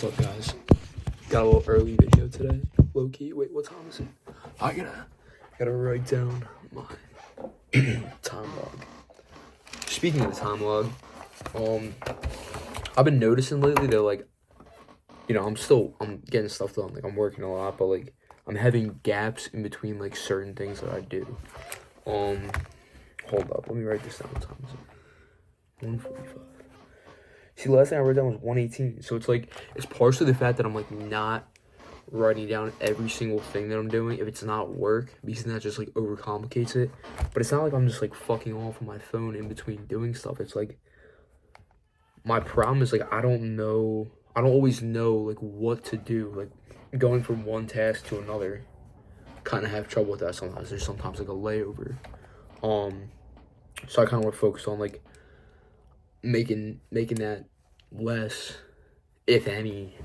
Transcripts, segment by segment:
What's up, guys? Got a little early video today, low key. Wait, what time is it? I gotta write down my time log. Speaking of the time log, I've been noticing lately that like, I'm getting stuff done. Like I'm working a lot, but like I'm having gaps in between like certain things that I do. Hold up, let me write this down. What time is it? 1:45. See, last thing I wrote down was 1:18. So it's like, it's partially the fact that I'm like not writing down every single thing that I'm doing if it's not work, because then that just like overcomplicates it. But it's not like I'm just like fucking off on my phone in between doing stuff. It's like, my problem is like I don't always know like what to do. Like going from one task to another, kind of have trouble with that sometimes. There's sometimes like a layover. So I kind of want to focus on like making that less, if any,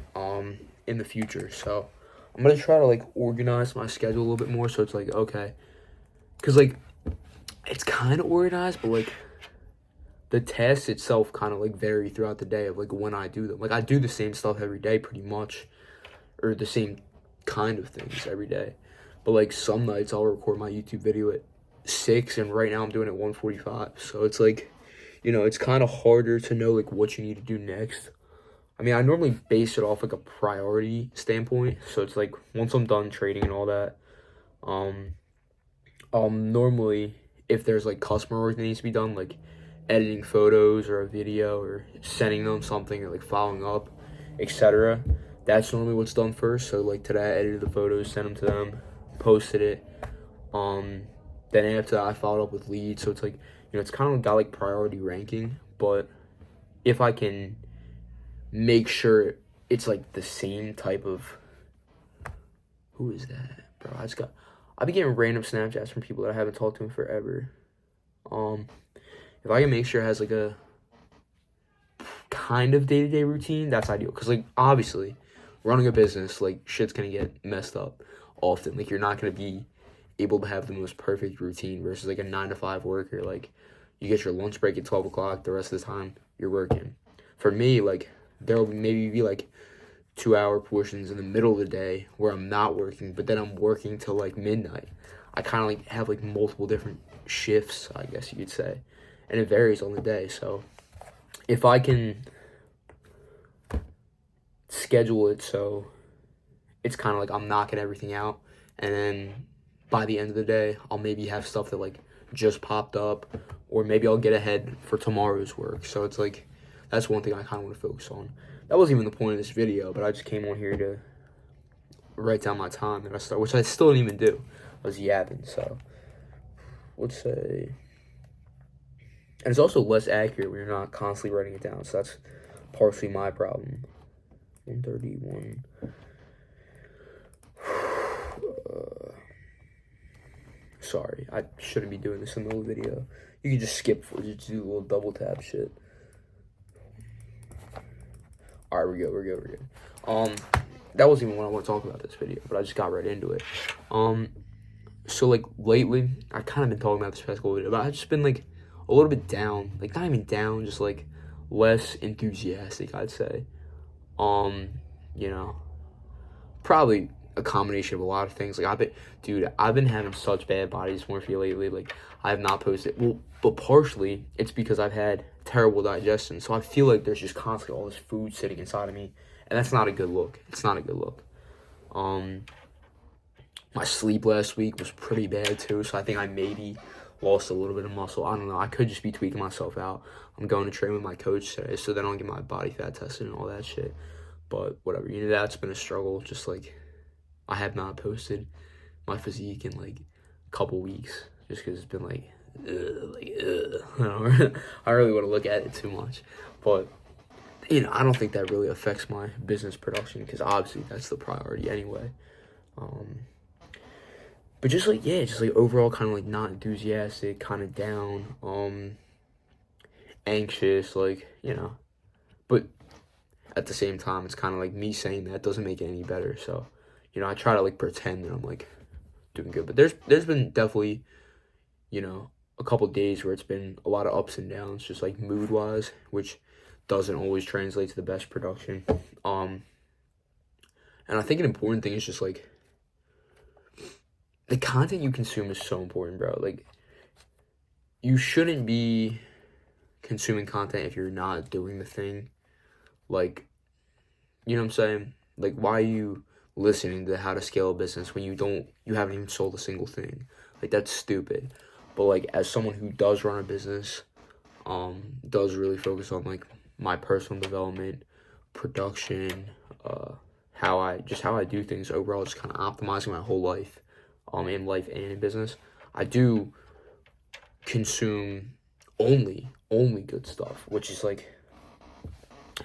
in the future. So I'm gonna try to like organize my schedule a little bit more, so it's like, okay, because like it's kind of organized, but like the tasks itself kind of like vary throughout the day of like when I do them. Like I do the same stuff every day pretty much, or the same kind of things every day, but like some nights I'll record my YouTube video at 6, and right now I'm doing it at 1:45. So it's like, it's kind of harder to know like what you need to do next. I mean, I normally base it off like a priority standpoint. So it's like once I'm done trading and all that, normally, if there's like customer work that needs to be done, like editing photos or a video or sending them something or like following up, etc., that's normally what's done first. So like today I edited the photos, sent them to them, posted it. Then after that I followed up with leads. So it's like, it's kind of got like priority ranking, but if I can make sure it's like the same type of, who is that, bro? I've been getting random Snapchats from people that I haven't talked to in forever. If I can make sure it has like a kind of day-to-day routine, that's ideal. Because like obviously running a business, like shit's gonna get messed up often. Like you're not gonna be able to have the most perfect routine versus like a 9-to-5 worker. Like you get your lunch break at 12 o'clock, the rest of the time you're working. For me, like there'll maybe be like 2-hour portions in the middle of the day where I'm not working, but then I'm working till like midnight. I kind of like have like multiple different shifts, I guess you could say, and it varies on the day. So if I can schedule it so it's kind of like I'm knocking everything out, and then by the end of the day I'll maybe have stuff that like just popped up, or maybe I'll get ahead for tomorrow's work. So it's like, that's one thing I kind of want to focus on. That wasn't even the point of this video, but I just came on here to write down my time that I started, which I still didn't even do. I was yapping. So let's say, and it's also less accurate when you're not constantly writing it down. So that's partially my problem. 1:31. Sorry, I shouldn't be doing this in the middle of the video. You can just skip for it, just do a little double tap shit. Alright, we're good. That wasn't even what I want to talk about this video, but I just got right into it. So like lately, I kind of been talking about this past couple video, but I've just been like a little bit down, like not even down, just like less enthusiastic, I'd say. Probably a combination of a lot of things. Like I've been having such bad body dysmorphia lately. Like I have not posted. Well, but partially it's because I've had terrible digestion. So I feel like there's just constantly all this food sitting inside of me, and that's not a good look. It's not a good look. My sleep last week was pretty bad too. So I think I maybe lost a little bit of muscle. I don't know. I could just be tweaking myself out. I'm going to train with my coach today, so then I'll get my body fat tested and all that shit. But whatever. That's been a struggle. Just like, I have not posted my physique in like a couple weeks, just because it's been like, I really want to look at it too much. But I don't think that really affects my business production, because obviously that's the priority anyway. But just like overall kind of like not enthusiastic, kind of down, anxious, like, but at the same time it's kind of like me saying that doesn't make it any better. So I try to like pretend that I'm like doing good, but there's been definitely a couple days where it's been a lot of ups and downs, just like mood wise, which doesn't always translate to the best production. And I think an important thing is just like the content you consume is so important, bro. Like, you shouldn't be consuming content if you're not doing the thing. Like, you know what I'm saying? Like, why are you listening to how to scale a business when you haven't even sold a single thing? Like, that's stupid. But like, as someone who does run a business, does really focus on like my personal development, production, how I do things overall, just kind of optimizing my whole life, in life and in business. I do consume only good stuff, which is like,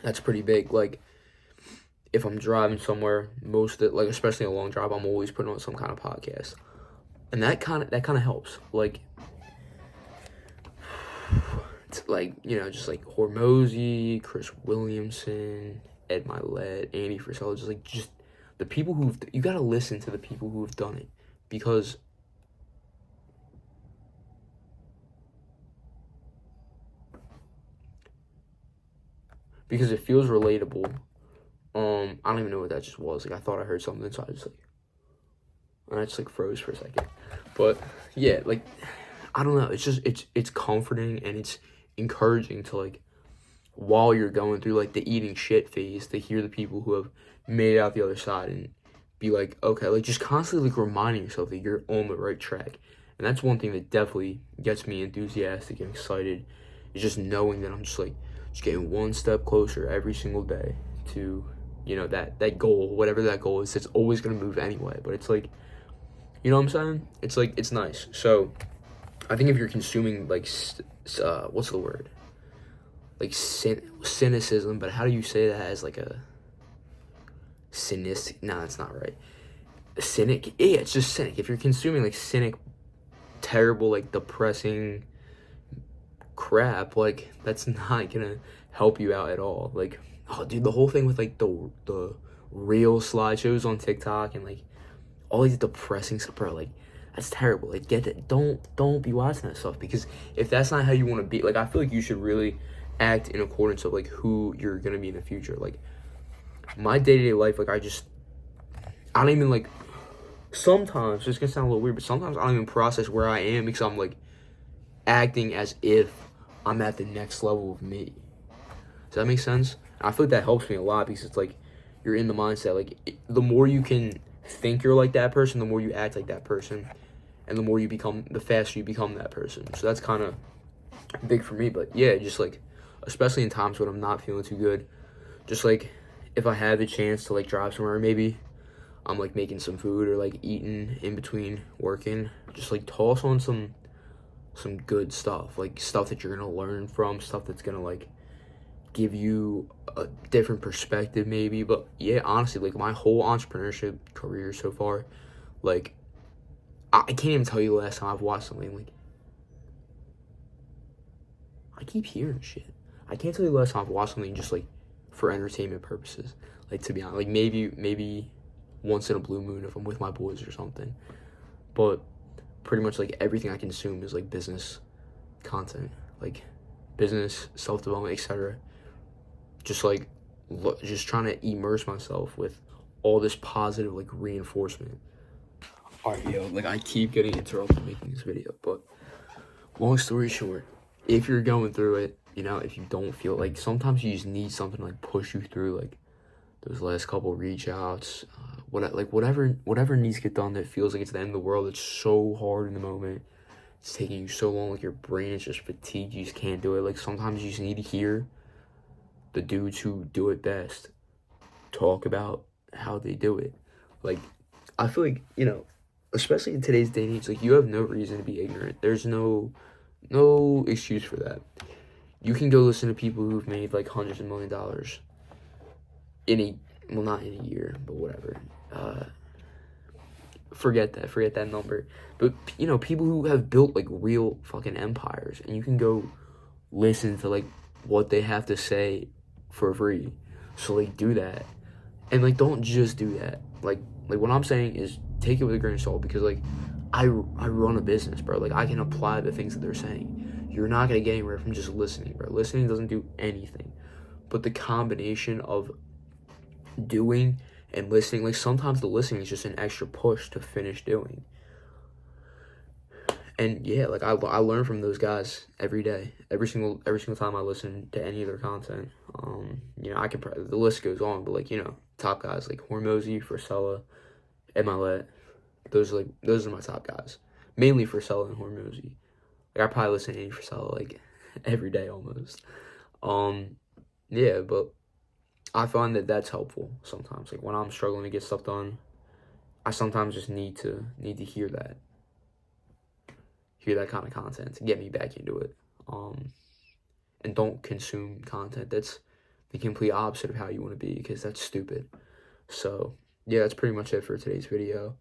that's pretty big. Like, if I'm driving somewhere, most of it, like especially a long drive, I'm always putting on some kind of podcast, and that kind of helps. Like, it's like, you know, just like Hormozy, Chris Williamson, Ed Milet, Andy Frisella, just the people you gotta listen to the people who have done it, because it feels relatable. I don't even know what that just was. Like, I thought I heard something, so I just like froze for a second. But yeah, like, I don't know. It's just it's comforting, and it's encouraging to, like, while you're going through like the eating shit phase, to hear the people who have made it out the other side and be like, okay, like, just constantly like reminding yourself that you're on the right track. And that's one thing that definitely gets me enthusiastic and excited, is just knowing that I'm just getting one step closer every single day to, you know, that goal, whatever that goal is. It's always going to move anyway, but it's like, you know what I'm saying? It's like, it's nice. So I think if you're consuming like, what's the word? Like cynicism, but how do you say that as like a cynic? No, that's not right. Cynic? Yeah, it's just cynic. If you're consuming like cynic, terrible, like depressing crap, like, that's not gonna help you out at all. Like, oh dude, the whole thing with like the real slideshows on TikTok and like all these depressing stuff, bro, like, that's terrible. Like, get it. Don't be watching that stuff, because if that's not how you want to be, like, I feel like you should really act in accordance of like who you're gonna be in the future. Like, my day-to-day life, like, I don't even like, sometimes it's gonna sound a little weird, but sometimes I don't even process where I am, because I'm like acting as if I'm at the next level of me. Does that make sense? I feel like that helps me a lot, because it's like you're in the mindset. Like, the more you can think you're like that person, the more you act like that person, and the faster you become that person. So that's kind of big for me. But yeah, just like, especially in times when I'm not feeling too good, just like, if I have the chance to like drive somewhere, maybe I'm like making some food or like eating in between working, just like toss on some good stuff, like stuff that you're gonna learn from, stuff that's gonna like give you a different perspective maybe. But yeah, honestly, like, my whole entrepreneurship career so far, like, I can't even tell you the last time I've watched something. Like, I keep hearing shit. I can't tell you the last time I've watched something just like for entertainment purposes. Like, to be honest, like, maybe once in a blue moon if I'm with my boys or something. But pretty much like everything I consume is like business content, like business, self-development, etc. Just like, just trying to immerse myself with all this positive like reinforcement. All right, yo, like, I keep getting interrupted making this video, but long story short, if you're going through it, you know, if you don't feel like, sometimes you just need something to like push you through, like those last couple reach outs, whatever needs to get done that feels like it's the end of the world. It's so hard in the moment. It's taking you so long, like your brain is just fatigued. You just can't do it. Like, sometimes you just need to hear the dudes who do it best talk about how they do it. Like, I feel like, you know, especially in today's day and age, like, you have no reason to be ignorant. There's no excuse for that. You can go listen to people who've made like hundreds of $1,000,000 not in a year, but whatever. Forget that number. But, you know, people who have built like real fucking empires, and you can go listen to like what they have to say for free. So like, do that. And like, don't just do that. Like what I'm saying is, take it with a grain of salt, because like, I run a business, bro. Like, I can apply the things that they're saying. You're not gonna get anywhere from just listening, bro. Listening doesn't do anything. But the combination of doing and listening. Like, sometimes the listening is just an extra push to finish doing. And yeah, like I learn from those guys every day, every single time I listen to any of their content. I can the list goes on, but like top guys like Hormozy, Frisella, and Milet. Those are my top guys, mainly Frisella and Hormozy. Like, I probably listen to any Frisella like every day almost. Yeah, but I find that that's helpful sometimes. Like, when I'm struggling to get stuff done, I sometimes just need to hear that kind of content to get me back into it. And don't consume content that's the complete opposite of how you want to be, because that's stupid. So yeah, that's pretty much it for today's video.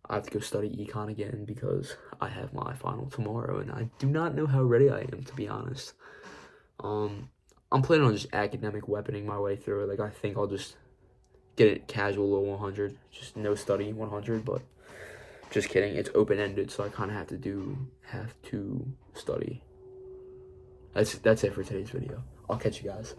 I have to go study econ again because I have my final tomorrow, and I do not know how ready I am, to be honest. I'm planning on just academic weaponing my way through it. Like, I think I'll just get it casual low 100, just no study 100, but just kidding. It's open-ended, so I kind of have to study. That's it for today's video. I'll catch you guys.